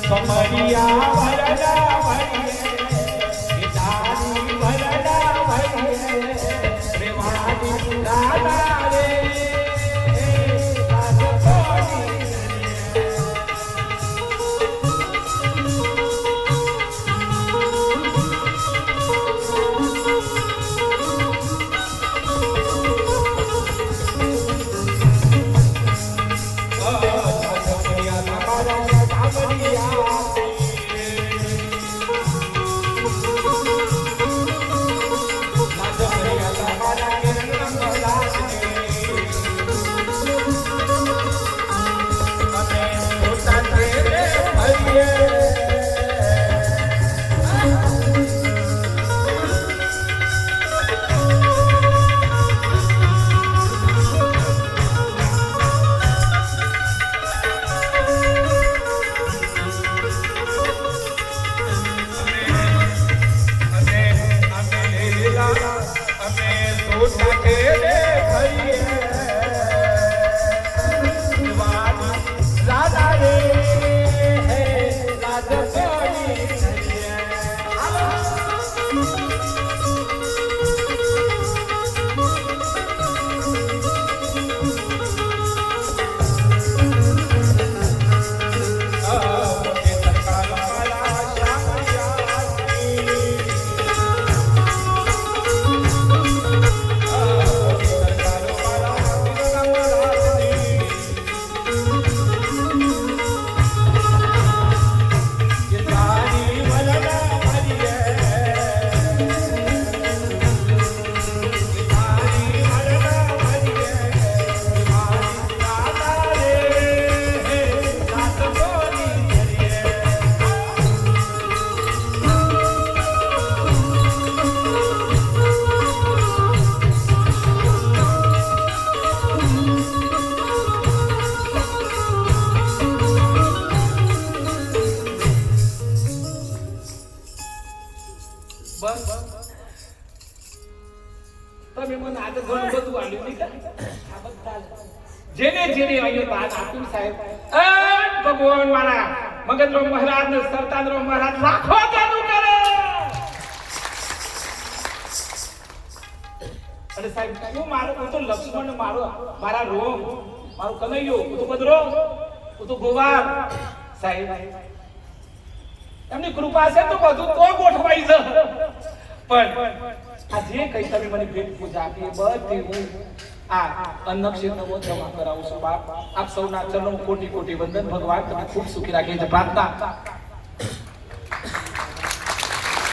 કમરિયા વરડા ભરીએ ગીતાની વરડા ભરીએ પ્રેમાની દાદા રે જેને જેને અહીંયા દાન આપ્યું સાહેબ ભગવાન મારા મગજરો મહારાજ ને સરતાનરો મહારાજ રાખો તેનું કરે અને સાહેબ હું મારો હું તો લક્ષ્મણ મારો મારા રોમ મારો કનૈયો હું તો બદરો હું તો ગોવાર સાહેબ એમની કૃપા છે તો બધું તો ગોઠવાઈ છે પણ આ જે કઈ તમે મને ભેટ પૂજા આપી બધી હું આ અન્ન ક્ષેત્રમાં જમા કરાવું છું બાપ આપ સૌના ચરણો કોટી કોટી વંદન ભગવાન તમે ખૂબ સુખી રાખે છે પ્રાર્થના